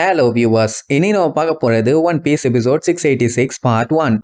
Hello viewers, இனி நம்ம பார்க்க போறது One Piece episode 686 part 1.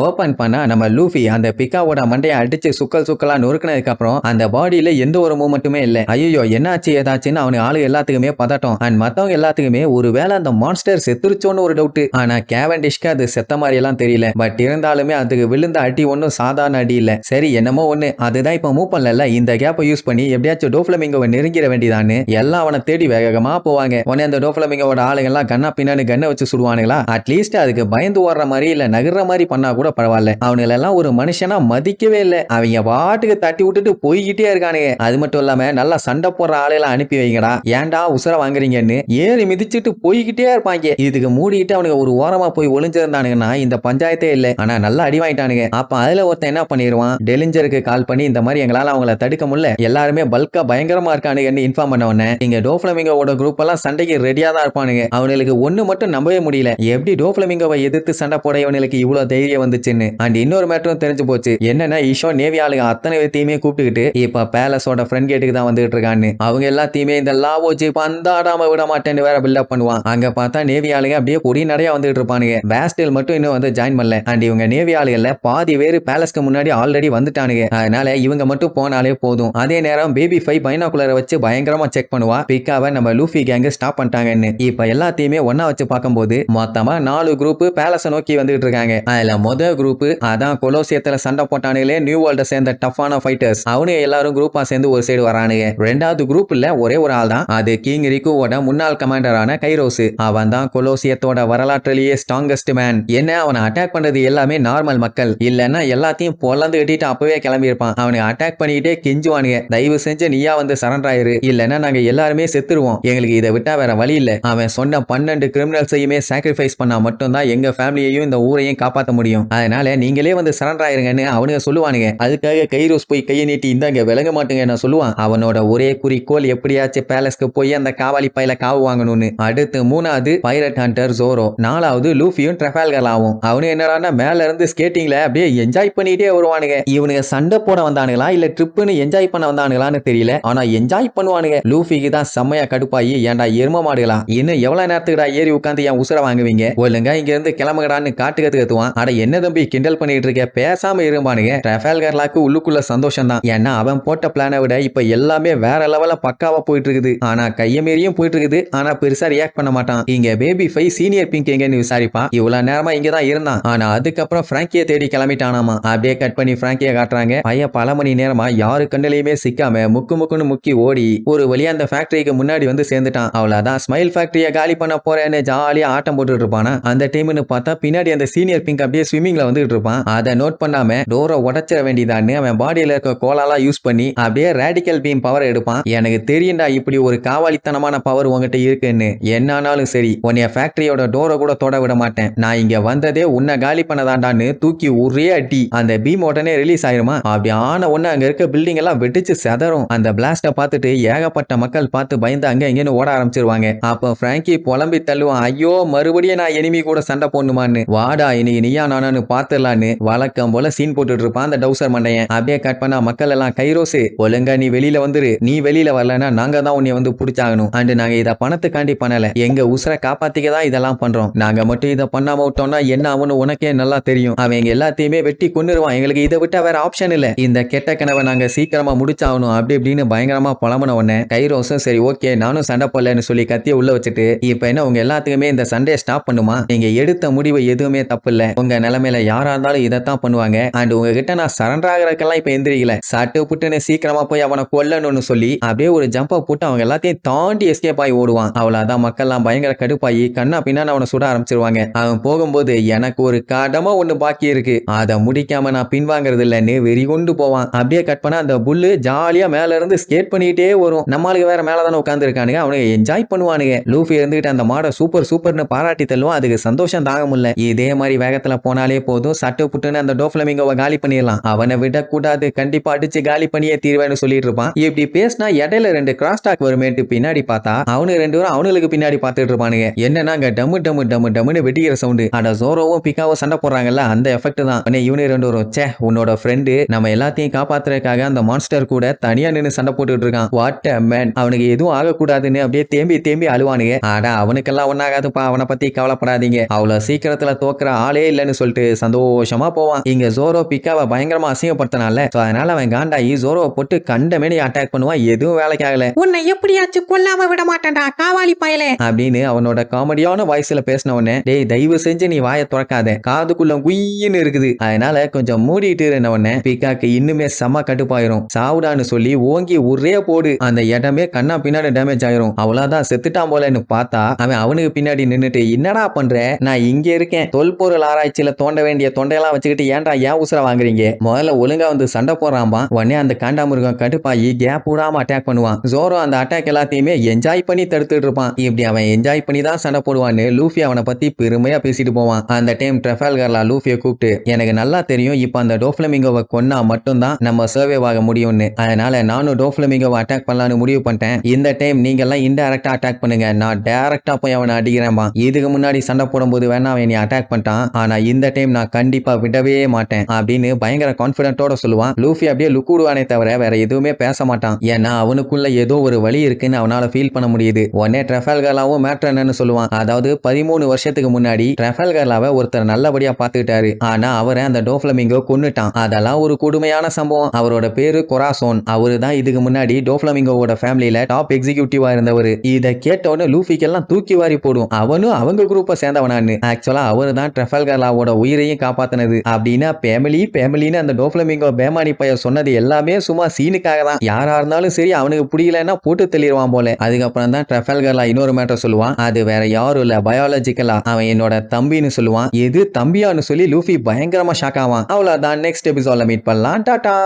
Open பண்ணா நம்ம லூஃபி அந்த பிக்காவோட மண்டையை அடிச்சு சுக்கலா நொறுக்கினதுக்கு அப்புறம் அந்த பாடியில எந்த ஒரு மூமெண்ட்டுமே இல்ல. ஐயோ என்னாச்சு ஏதாச்சுன்னு அவனுக்கு ஆளு எல்லாத்துக்குமே பதட்டம். அண்ட் மத்தவங்க எல்லாத்துக்குமே ஒரு வேளை அந்த மான்ஸ்டர் செத்துருச்சோன்னு ஒரு டவுட். ஆனா கேவண்டிஷ்க்கு அது செத்த மாதிரி எல்லாம் தெரியல. பட் இருந்தாலுமே அதுக்கு விழுந்த அடி ஒன்னும் சாதாரண அடி இல்ல. சரி என்னமோ ஒண்ணு, அதுதான் இப்ப மூவ் பண்ணல. இந்த கேப்பை யூஸ் பண்ணி எப்படியாச்சும் டோஃப்ளமிங்கோவை நெருங்கிட வேண்டியதான்னு எல்லாம் அவனை தேடி வேகமா போவாங்க. உடனே அந்த டோஃப்ளமிங்கோட ஆளுங்க எல்லாம் கண்ணா பின்னான்னு கண்ணை வச்சு சுடுவானுங்களா? அட்லீஸ்ட் அதுக்கு பயந்து ஓடுற மாதிரி இல்ல நகர்ற மாதிரி பண்ணா கூட பரவாயில்ல. அவனுங்களெல்லாம் ஒரு மனுஷனா மதிக்கவே இல்லை. அவங்க பாட்டுக்கு தட்டி விட்டுட்டு போய்கிட்டே இருக்கானுங்க. அது மட்டும் இல்லாம நல்லா சண்டை போடுற ஆளையெல்லாம் அனுப்பி வைங்கடா, ஏன்டா உசுர வாங்குறீங்கன்னு ஏறி மிதிச்சுட்டு போய்கிட்டே இருப்பாங்க. இதுக்கு மூடிட்டு அவனுங்க ஒரு ஓரமா போய் ஒளிஞ்சிருந்தானுங்கன்னா இந்த பஞ்சாயத்தே இல்லை. ஆனா நல்லா அடி வாங்கிட்டானுங்க. அப்ப அதுல ஒருத்தன் என்ன பண்ணிடுவான், டெலிஞ்சருக்கு கால் பண்ணி இந்த மாதிரி எங்களால அவங்கள தடுக்க முடியல, எல்லாருமே பல்கா பயங்கரமா இருக்கானுங்கன்னு இன்ஃபார்ம் பண்ண உடனே இங்க டோஃப்ளமிங்கோட குரூப் எல்லாம் சண்டைக்கு ரெடியா தான் இருப்பானுங்க. அவனுக்கு ஒண்ணு மட்டும் நம்பவே முடியல, எப்படி டோஃப்ளமிங்கோவை எதிர்த்து சண்டை போட இவனுக்கு இவ்வளவு தைரியம் வந்துச்சுன்னு. அண்ட் இன்னொரு மேட்டரும் தெரிஞ்சு போச்சு. என்னன்னா ஈஷோ நேவி ஆளுங்க அத்தனை பேத்தையுமே கூப்பிட்டுக்கிட்டு இப்ப பேலஸோட ஃப்ரண்ட் கேட்டுக்கு தான் வந்துட்டு இருக்கான்னு. அவங்க எல்லாத்தையுமே இந்த லாவோ ஜீப் அந்தாடாம விட மாட்டேன்னு வேற பில்டப் பண்ணுவான். அங்க பார்த்தா நேவி ஆளுங்க அப்படியே பொடி நிறைய வந்துட்டு இருப்பானுங்க. பேஸ்டில் மட்டும் இன்னும் வந்து ஜாயின் பண்ணல. அண்ட் இவங்க நேவி ஆளுகள்ல பாதி பேரு பேலஸ்க்கு முன்னாடி ஆல்ரெடி வந்துட்டானுங்க. அதனால இவங்க மட்டும் போனாலே போதும். அதே நேரம் பேபி 5 பைனாகுலரை வச்சு பயங்கரமா செக் பண்ணுவா பிக்காவை நம்ம லூஃபி கேங் ஸ்டாப் பண்ணிட்டாங்கன்னு. இப்ப எல்லாத்தையுமே ஒன்னா வச்சு பார்க்கும்போது மொத்தமா 4 குரூப் பேலஸை நோக்கி வந்துட்டு இருக்காங்க. அதுல முதல் குரூப் அதான் கொலோசியத்துல சண்டை போட்டானுங்களே நியூ வேர்ல்ட சேர்ந்த டஃப்பான ஃபைட்டர்ஸ். அவனுங்க எல்லாரும் குரூப்பா சேர்ந்து ஒரு சைடு வரானுங்க. ரெண்டாவது குரூப்ல ஒரே ஒரு ஆள் தான், அது கிங் ரிக்குவோட முன்னாள் கமாண்டரான கைரோஸ். அவன் தான் கொலோசியத்தோட வரலாற்றிலேயே ஸ்ட்ராங்கஸ்ட் மேன். என்ன அவனை அட்டாக் பண்றது எல்லாமே நார்மல் மக்கள், இல்லன்னா எல்லாத்தையும் பொலந்து கட்டிட்டு அப்பவே கிளம்பி இருப்பான். அவனை அட்டாக் பண்ணிட்டே கெஞ்சுவானுங்க, தயவு செஞ்சு நீயா வந்து சரண்டர் ஆயிரு, இல்லன்னா நாங்க எல்லாருமே செத்துருவோம், எங்களுக்கு இதை விட்டா வேற வழி இல்ல. அவன் சொன்ன 12 கிரிமினல்ஸையுமே சாக்ரிஃபைஸ் பண்ணா மட்டும்தான் எங்க ஃபேமிலியையும் இந்த ஊரையும் காப்பாற்ற முடியும். அதனால நீங்களே வந்து சரண்டர் ஆயிருங்கன்னு அவனுங்க சொல்லுவானுங்க. அதுக்காக கைரோஸ் போய் கையை நீட்டி இந்தாங்க விளங்க மாட்டுங்க நான் சொல்லுவான். அவனோட ஒரே குறிக்கோள் எப்படியாச்சும் பேலஸ்க்கு போய் அந்த காவாலி பையில காவு வாங்கணும்னு. அடுத்து மூணாவது பைரட் ஹண்டர் ஜோரோ, நாலாவது லூஃபியும் ட்ரெஃபால்கர் ஆகும். அவனு என்னடான்னா மேல இருந்து ஸ்கேட்டிங்ல அப்படியே என்ஜாய் பண்ணிட்டே வருவானுங்க. இவனுங்க சண்டை போட வந்தானுங்களா இல்ல ட்ரிப்புன்னு என்ஜாய் பண்ண வந்தானுங்களான்னு தெரியல, ஆனா என்ஜாய் பண்ணுவானுங்க. லூஃபிக்கு தான் செம்மையா கடுப்பாயி, ஏன்டா எரும மாடுகளா இன்னும் எவ்வளவு நேரத்துக்குடா ஏறி உட்காந்து என் உசுர வாங்குவீங்க, ஒழுங்கா இங்க இருந்து கிளம்புகடான்னு காட்டு கத்துவான். அட என்ன தம்பி கிண்டல் பண்ணிட்டு இருக்க, பேசாம இருப்பானுங்க. ட்ரெஃபால்கர்லாக்கு உள்ளுக்குள்ள சந்தோஷம் தான், ஏன்னா அவன் போட்ட பிளானை விட இப்ப எல்லாமே வேற லெவல்ல பக்காவா போயிட்டு இருக்குது. ஆனா கைய மீறியும் போயிட்டு இருக்குது. ஆனா பெருசா ரியாக்ட் பண்ண மாட்டான். இங்க பேபி 5 சீனியர் பிங்க் எங்கன்னு விசாரிப்பான். இவ்வளவு நேரமா இங்க தான் இருந்தான், ஆனா அதுக்கப்புறம் பிராங்கிய தேடி கிளம்பிட்டானாமா. அப்படியே கட் பண்ணி பிராங்கிய காட்டுறாங்க. பையன் பல மணி நேரமா யாரு கண்ணிலையுமே சிக்காம முக்குன்னு முக்கி ஓடி ஒரு வழியா அந்த ஃபேக்டரிக்கு முன்னாடி வந்து சேர்ந்துட்டான். அவ்வளவுதான், ஸ்மைல் ஃபேக்டரிய காலி பண்ண போறேன்னு ஜாலியா ஆட்டம் போட்டுட்டு இருப்பானா. அந்த டைம்னு பார்த்தா பின்னாடி அந்த சீனியர் பிங்க் அப்படியே ஸ்விம்மிங்ல வந்துட்டு இருப்பான். அதை நோட் பண்ணாம டோரை உடைச்சிட வேண்டியதான்னு அவன் பாடியில இருக்க கோலாலாம் யூஸ் பண்ணி அப்படியே ரேடிக்கல் பீம் பவர் எடுப்பான். எனக்கு தெரியும்டா இப்படி ஒரு காவாலித்தனமான பவர் உங்ககிட்ட இருக்குன்னு, என்னானாலும் சரி உன்னைய ஃபேக்டரியோட டோரை கூட தொட விட மாட்டேன், நான் இங்க வந்ததே உன்னை காலி பண்ணதாண்டான்னு தூக்கி ஒரே அடி அந்த பீம் உடனே ரிலீஸ் ஆயிருமா. அப்படி ஆன ஒண்ணு அங்க இருக்க பில்டிங் எல்லாம் வெடிச்சு செதறும். அந்த பிளாஸ்ட பார்த்துட்டு ஏகப்பட்ட மக்கள் பார்த்து பயந்து அங்க இங்கன்னு ஓட ஆரம்பிச்சிருவாங்க. அப்ப பிராங்கி புலம்பி தள்ளுவான், ஐயோ மறுபடியும் நான் எனிமி கூட சண்டை போடணுமான்னு, வாடா இன்னைக்கு நீயா நானான்னு பாத்துடலான்னு வழக்கம் போல சீன் போட்டுட்டு இருப்பான் அந்த டவுசர் மண்டையன். அப்படியே கட் பண்ணா மக்கள் எல்லாம், கைரோஸ் ஒழுங்கா நீ வெளியில வந்துரு, நீ வெளியில வரலன்னா நாங்க தான் உன்னை வந்து புடிச்சாகணும், அண்ட் நாங்க இதை பணத்துக்காண்டி பண்ணல, எங்க உசுரை காப்பாத்திக்க தான் இதெல்லாம் பண்றோம், நாங்க மட்டும் இதை பண்ணாம விட்டோம்னா என்ன ஆகும்னு உனக்கே நல்லா தெரியும், அவங்க எல்லாத்தையுமே வெட்டி கொன்னுருவான், எங்களுக்கு இதை விட்டா வேற ஆப்ஷன் இல்ல, இந்த கெட்ட கனவை நாங்க சீக்கிரமா முடிச்சாகணும் அப்படி இப்படின்னு பயங்கரமா புலம்புன உடனே கைரோஸும் சரி ஓகே நானும் சண்டை போடலன்னு சொல்லி கத்திய உள்ள வச்சுட்டு, இப்ப என்ன உங்க எல்லாத்துக்குமே இந்த சண்டையை ஸ்டாப் பண்ணுமா, நீங்க எடுத்த முடிவு எதுவுமே தப்பு இல்ல, உங்க நிலைமையில யாரா இருந்தாலும் இதைத்தான் பண்ணுவாங்க, அண்ட் உங்ககிட்ட நான் சரண்டர் ஆகிறதுக்கெல்லாம் இப்ப எந்திரிக்கல, சட்டு புட்டுன்னு சீக்கிரமா போய் அவனை கொல்லணும்னு சொல்லி அப்படியே ஒரு ஜம்பை போட்டு அவங்க எல்லாத்தையும் தாண்டி எஸ்கேப் ஆகி ஓடுவான். அவ்வளவுதான், மக்கள்லாம் பயங்கர கடுப்பாயி கண்ணா பின்னா அவனை சுட ஆரம்பிச்சிருவாங்க. அவன் போகும்போது எனக்கு ஒரு கடமை ஒண்ணு பாக்கி இருக்கு, அதை முடிக்காம நான் பின்வாங்கிறது இல்லன்னு வெறி கொண்டு போவான். அப்படியே கட் பண்ணா அந்த புல்லு ஜாலியா மேல இருந்து ஸ்கேட் பண்ணிட்டே வரும். நம்மளுக்கு வேற மேலதானே உட்கார்ந்து இருக்கானுங்க, அவனுக்கு என்ஜாய் பண்ணுவானுங்க. லூஃபி இருந்துகிட்டு அந்த மாடை சூப்பர்னு பாராட்டி தள்ளுவான். அதுக்கு சந்தோஷம் தாங்க முடியல. இதே மாதிரி வேகத்துல போனாலே இருந்தாலே போதும் சட்டு புட்டுன்னு அந்த டோஃப்ளமிங்கோவை காலி பண்ணிடலாம், அவனை விடக்கூடாது, கண்டிப்பா அடிச்சு காலி பண்ணியே தீர்வேன்னு சொல்லிட்டு இருப்பான். இப்படி பேசினா இடையில 2 கிராஸ் டாக் வருமேட்டு பின்னாடி பார்த்தா அவனுக்கு 2 பேரும் அவனுக்கு பின்னாடி பார்த்துட்டு இருப்பானுங்க. என்னன்னா அங்க டம்மு டம்மு டம்மு டம்முன்னு வெடிக்கிற சவுண்டு. அட ஜோரோவும் பிக்காவும் சண்டை போடுறாங்கல்ல, அந்த எஃபெக்ட் தான். இவனு 2 பேரும் ச்சே உன்னோட ஃப்ரெண்டு நம்ம எல்லாத்தையும் காப்பாத்துறதுக்காக அந்த மான்ஸ்டர் கூட தனியா நின்னு சண்டை போட்டுட்டு இருக்கான், வாட் எ மேன், அவனுக்கு எதுவும் ஆகக்கூடாதுன்னு அப்படியே தேம்பி தேம்பி அழுவானுங்க. ஆடா அவனுக்கெல்லாம் ஒன்னாகாதுப்பா, அவனை பத்தி கவலைப்படாதீங்க, அவ்வளவு சீக்கிரத்துல தோக்குற ஆளே இல்லைன்னு சொல்லிட்டு சந்தோஷமா போவான். இங்க ஜோரோ பிக்காவை பயங்கரமா அசிங்கப்படுத்தினால அதனால அவன் காண்டாயி ஜோரோவை போட்டு கண்டமேனி அட்டாக் பண்ணுவான். எதுவும் வேலைக்கு ஆகல. உன்னை எப்படியாச்சும் கொல்லாம விட மாட்டேன்டா காவாலி பயலே அப்படின்னு அவனோட காமெடியான வாய்ஸ்ல பேசின உடனே, டேய் தயவு செஞ்சு நீ வாயை திறக்காத, காதுக்குள்ள குயின்னு இருக்குது, அதனால கொஞ்சம் மூடிட்டு இருந்த உடனே பிக்காக்கு இன்னுமே செம கடுப்பாயிரும். சாவுடான்னு சொல்லி ஓங்கி ஒரே போடு, அந்த இடமே கண்ணா பின்னாடி டேமேஜ் ஆயிரும். அவ்வளவுதான் செத்துட்டான் போலன்னு பார்த்தா அவன் அவனுக்கு பின்னாடி நின்னுட்டு, என்னடா பண்ற, நான் இங்க இருக்கேன், தொல்பொருள் ஆராய்ச்சியில தோண்ட வேண்டிய தொண்டையெல்லாம் வச்சுக்கிட்டு ஏன்டா ஏன் உசுர வாங்குறீங்க, முதல்ல ஒழுங்கா வந்து சண்டை போடுறான்பா. உடனே அந்த காண்டாமிருகம் கடுப்பாயி கேப் விடாம அட்டாக் பண்ணுவான். ஜோரோ அந்த அட்டாக் எல்லாத்தையுமே என்ஜாய் பண்ணி தடுத்துட்டு இருப்பான். இப்படி அவன் என்ஜாய் பண்ணி தான் சண்டை போடுவான்னு லூஃபி அவனை பத்தி பெருமையா பேசிட்டு போவான். அந்த டைம் ட்ரெஃபால்கர்ல லூஃபியை கூப்பிட்டு, எனக்கு நல்லா தெரியும் இப்ப அந்த டோஃப்ளமிங்கோவை கொன்னா மட்டும்தான் நம்ம சர்வே ஆக முடியும்னு, அதனால நானும் டோஃப்ளமிங்கோவை அட்டாக் பண்ணலான்னு முடிவு பண்ணிட்டேன். இந்த டைம் நீங்க எல்லாம் இன்டைரக்டா அட்டாக் பண்ணுங்க, நான் டைரக்டா போய் அவனை அடிக்கிறேன்பா. இதுக்கு முன்னாடி சண்டை போடும்போது வேணா அவன் நீ அட்டாக் பண்ணிட்டான், ஆனா இந்த டைம் நான் கண்டிப்பா விடவே மாட்டேன் அப்படின்னு பயங்கர கான்பிடென்ட்டோட சொல்லுவான். லூஃபி அப்படியே லுக்குடுவானே தவிர வேற எதுவுமே பேச மாட்டான். ஏன்னா அவனுக்குள்ள ஏதோ ஒரு வழி இருக்குன்னு அவனால ஃபீல் பண்ண முடியுது. உடனே ட்ரெஃபால்கர்லாவும் மேட்டர் என்னன்னு சொல்லுவான். அதாவது 13 வருஷத்துக்கு முன்னாடி ட்ரெஃபால்கர்லாவை ஒருத்தர் நல்லபடியா பாத்துக்கிட்டாரு, ஆனா அவரை அந்த டோஃப்ளமிங்கோ கொன்னுட்டான். அதெல்லாம் ஒரு கொடுமையான சம்பவம். அவரோட பேரு கொராசோன். அவரு தான் இதுக்கு முன்னாடி டோஃப்ளமிங்கோவோட ஃபேமிலியில டாப் எக்ஸிகியூட்டிவா இருந்தவர். இதை கேட்டவொடனே லூஃபிக்கெல்லாம் தூக்கி வாரி போடும், அவனும் அவங்க குரூப்பை சேர்ந்தவனான்னு. ஆக்சுவலா அவரு தான் ட்ரெஃபால்கர்லாவோட உயிரையும் காப்பாத்தினது. அப்படின்னா பேமிலின்னு அந்த டோஃப்ளமிங்கோ பேமானி பையன் சொன்னது எல்லாமே சும்மா சீனுக்காக தான். யாரா இருந்தாலும் சரி அவனுக்கு பிடிக்கலன்னா போட்டு தெளிவான் போல. அதுக்கப்புறம் தான் ட்ரெஃபால்கர்லா இன்னொரு மேட்டர் சொல்லுவான். அது வேற யாரும் இல்ல, பயாலஜிக்கலா அவன் என்னோட தம்பின்னு சொல்லுவான். எது தம்பியான்னு சொல்லி லூஃபி பயங்கரமா ஷாக் ஆவான். அவ்வளவுதான், நெக்ஸ்ட் எபிசோட்ல மீட் பண்ணலாம். டாடா.